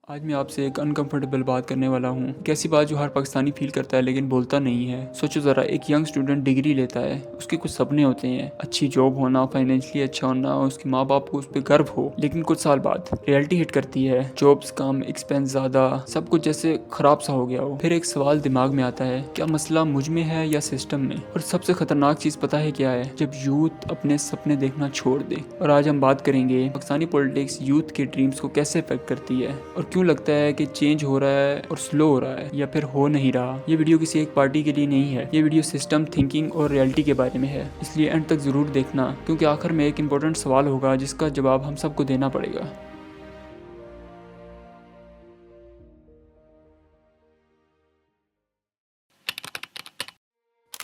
आज मैं आपसे एक अनकंफर्टेबल बात करने वाला हूँ। एक ऐसी बात जो हर पाकिस्तानी फील करता है लेकिन बोलता नहीं है। सोचो ज़रा, एक यंग स्टूडेंट डिग्री लेता है, उसके कुछ सपने होते हैं, अच्छी जॉब होना, फाइनेंशियली अच्छा होना, उसके माँ बाप को उस पर गर्व हो। लेकिन कुछ साल बाद रियलिटी हिट करती है, जॉब्स कम, एक्सपेंस ज़्यादा, सब कुछ जैसे खराब सा हो गया हो। फिर एक सवाल दिमाग में आता है, क्या मसला मुझ में है या सिस्टम में? और सबसे खतरनाक चीज़ पता है क्या है? जब यूथ अपने सपने देखना छोड़ दे। और आज हम बात करेंगे पाकिस्तानी पॉलिटिक्स यूथ के ड्रीम्स को कैसे अफेक्ट करती है और क्यों लगता है कि चेंज हो रहा है और स्लो हो रहा है या फिर हो नहीं रहा। ये वीडियो किसी एक पार्टी के लिए नहीं है, ये वीडियो सिस्टम, थिंकिंग और रियलिटी के बारे में है। इसलिए एंड तक जरूर देखना, क्योंकि आखिर में एक इंपॉर्टेंट सवाल होगा जिसका जवाब हम सबको देना पड़ेगा।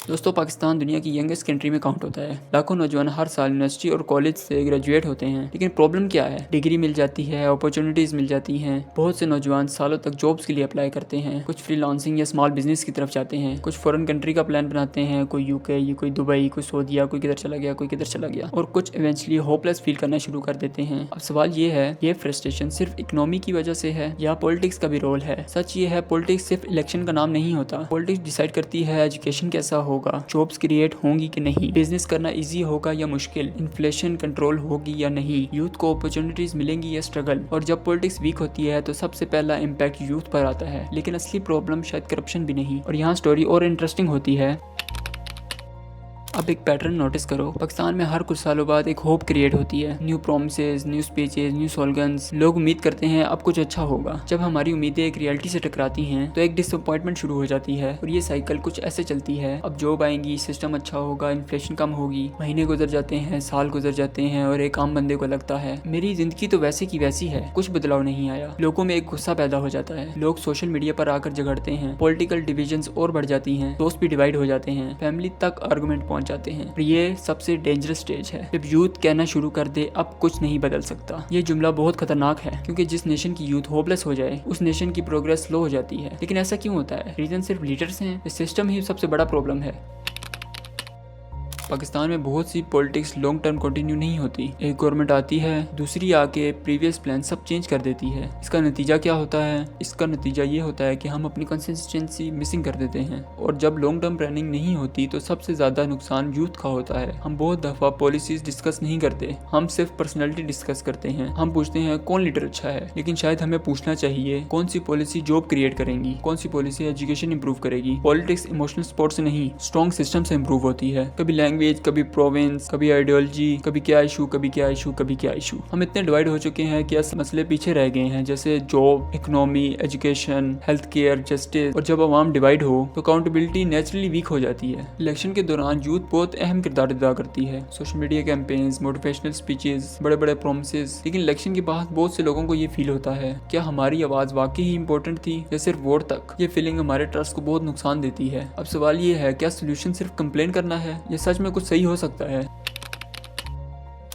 दोस्तों, पाकिस्तान दुनिया की यंगेस्ट कंट्री में काउंट होता है। लाखों नौजवान हर साल यूनिवर्सिटी और कॉलेज से ग्रेजुएट होते हैं। लेकिन प्रॉब्लम क्या है? डिग्री मिल जाती है, अपॉर्चुनिटीज मिल जाती हैं। बहुत से नौजवान सालों तक जॉब्स के लिए अप्लाई करते हैं। कुछ फ्रीलांसिंग या स्मॉल बिजनेस की तरफ जाते हैं, कुछ फॉरेन कंट्री का प्लान बनाते हैं, कोई यूके, कोई दुबई, कोई सऊदीया, कोई किधर चला गया, कोई किधर चला गया, और कुछ इवेंचुअली होपलेस फील करना शुरू कर देते हैं। अब सवाल ये है, ये फ्रस्ट्रेशन सिर्फ इकोनॉमी की वजह से है या पॉलिटिक्स का भी रोल है? सच ये है, पॉलिटिक्स सिर्फ इलेक्शन का नाम नहीं होता। पॉलिटिक्स डिसाइड करती है एजुकेशन कैसा होगा, जॉब्स क्रिएट होंगी कि नहीं, बिजनेस करना इजी होगा या मुश्किल, इन्फ्लेशन कंट्रोल होगी या नहीं, यूथ को अपॉर्चुनिटीज मिलेंगी या स्ट्रगल। और जब पॉलिटिक्स वीक होती है तो सबसे पहला इम्पैक्ट यूथ पर आता है। लेकिन असली प्रॉब्लम शायद करप्शन भी नहीं। और यहाँ स्टोरी और इंटरेस्टिंग होती है। अब एक पैटर्न नोटिस करो, पाकिस्तान में हर कुछ सालों बाद एक होप क्रिएट होती है। New promises, new speeches, new slogans. लोग उम्मीद करते हैं अब कुछ अच्छा होगा। जब हमारी उम्मीदें एक रियलिटी से टकराती हैं तो एक डिसअपॉइंटमेंट शुरू हो जाती है। और ये साइकिल कुछ ऐसे चलती है, अब जॉब आएंगी, सिस्टम अच्छा होगा, इन्फ्लेशन कम होगी। महीने गुजर जाते हैं, साल गुजर जाते हैं, और एक आम बंदे को लगता है मेरी जिंदगी तो वैसे की वैसी है, कुछ बदलाव नहीं आया। लोगों में एक गुस्सा पैदा हो जाता है, लोग सोशल मीडिया पर आकर झगड़ते हैं, पॉलिटिकल डिविजन्स और बढ़ जाती हैं, दोस्त भी डिवाइड हो जाते हैं, फैमिली तक आर्गुमेंट पहुंच जाते हैं। ये सबसे डेंजरस स्टेज है, जब यूथ कहना शुरू कर दे अब कुछ नहीं बदल सकता। ये जुमला बहुत खतरनाक है, क्योंकि जिस नेशन की यूथ होपलेस हो जाए उस नेशन की प्रोग्रेस स्लो हो जाती है। लेकिन ऐसा क्यों होता है? रीजन सिर्फ लीडर्स हैं? सिस्टम ही सबसे बड़ा प्रॉब्लम है। पाकिस्तान में बहुत सी पॉलिटिक्स लॉन्ग टर्म कंटिन्यू नहीं होती। एक गवर्नमेंट आती है, दूसरी आके प्रीवियस प्लान सब चेंज कर देती है। इसका नतीजा क्या होता है? इसका नतीजा ये होता है कि हम अपनी कंसिस्टेंसी मिसिंग कर देते हैं। और जब लॉन्ग टर्म प्लानिंग नहीं होती तो सबसे ज्यादा नुकसान यूथ का होता है। हम बहुत दफा पॉलिसीज डिस्कस नहीं करते, हम सिर्फ पर्सनैलिटी डिस्कस करते हैं। हम पूछते हैं कौन लीडर अच्छा है, लेकिन शायद हमें पूछना चाहिए कौन सी पॉलिसी जॉब क्रिएट करेंगी, कौन सी पॉलिसी एजुकेशन इंप्रूव करेगी। पॉलिटिक्स इमोशनल स्पोर्ट से नहीं, स्ट्रॉन्ग सिस्टम से इंप्रूव होती है। कभी लैंग्वेज, कभी प्रोविंस, कभी आइडियोलॉजी, कभी क्या इशू, कभी क्या इशू, कभी क्या इशू। हम इतने डिवाइड हो चुके हैं कि मसले पीछे रह गए हैं, जैसे job, economy, education, health care, justice. और जब आवाम डिवाइड हो तो अकाउंटेबिलिटी नेचुरली वीक हो जाती है। इलेक्शन के दौरान यूथ बहुत अहम किरदार अदा करती है। Social media campaigns, motivational speeches, बड़े बड़े प्रोमिसेस। लेकिन इलेक्शन के बाद बहुत से लोगों को ये फील होता है, क्या हमारी आवाज वाकई ही इंपॉर्टेंट थी या सिर्फ वोट तक? ये फीलिंग हमारे ट्रस्ट को बहुत नुकसान देती है। अब सवाल ये है, क्या सोल्यूशन सिर्फ कंप्लेन करना है या सच में कुछ सही हो सकता है?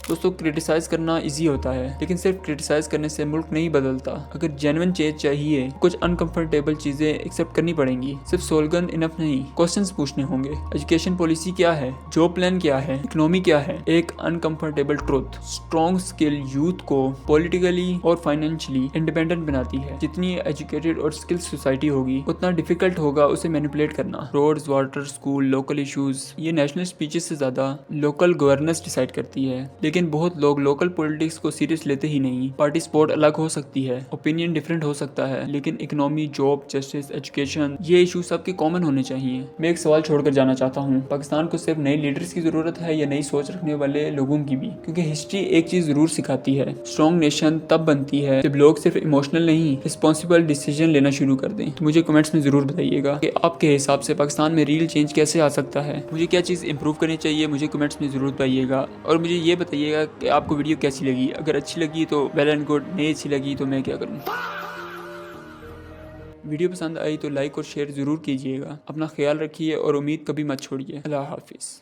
दोस्तों, क्रिटिसाइज करना इजी होता है, लेकिन सिर्फ क्रिटिसाइज करने से मुल्क नहीं बदलता। अगर जेन्युइन चेंज चाहिए, कुछ अनकंफर्टेबल चीजें एक्सेप्ट करनी पड़ेंगी। सिर्फ स्लोगन इनफ नहीं, क्वेश्चंस पूछने होंगे। एजुकेशन पॉलिसी क्या है, जॉब प्लान क्या है, इकोनॉमी क्या है? एक uncomfortable truth, strong skill youth को पॉलिटिकली और फाइनेंशियली इंडिपेंडेंट बनाती है। जितनी एजुकेटेड और स्किल सोसाइटी होगी उतना डिफिकल्ट होगा उसे मैनिपुलेट करना। Roads, water, school, local issues, ये नेशनल स्पीचेस से ज्यादा लोकल गवर्नेंस डिसाइड करती है। लेकिन बहुत लोग लोकल पॉलिटिक्स को सीरियस लेते ही नहीं। पार्टी स्पोर्ट अलग हो सकती है, ओपिनियन डिफरेंट हो सकता है, लेकिन इकोनॉमी, जॉब, जस्टिस, एजुकेशन, ये इशू सबके कॉमन होने चाहिए। मैं एक सवाल छोड़कर जाना चाहता हूँ, पाकिस्तान को सिर्फ नए लीडर्स की जरूरत है या नई सोच रखने वाले लोगों की भी? क्योंकि हिस्ट्री एक चीज जरूर सिखाती है, स्ट्रॉन्ग नेशन तब बनती है जब लोग सिर्फ इमोशनल नहीं, रिस्पॉन्सिबल डिसीजन लेना शुरू कर दें। तो मुझे कमेंट्स में जरूर बताइएगा कि आपके हिसाब से पाकिस्तान में रियल चेंज कैसे आ सकता है। मुझे क्या चीज़ इंप्रूव करनी चाहिए, मुझे कमेंट्स में जरूर बताइएगा। और मुझे ये बताइएगा कि आपको वीडियो कैसी लगी। अगर अच्छी लगी तो वेल एंड गुड, नहीं अच्छी लगी तो मैं क्या करूँ। वीडियो पसंद आई तो लाइक और शेयर जरूर कीजिएगा। अपना ख्याल रखिए और उम्मीद कभी मत छोड़िए। अल्लाह हाफिज़।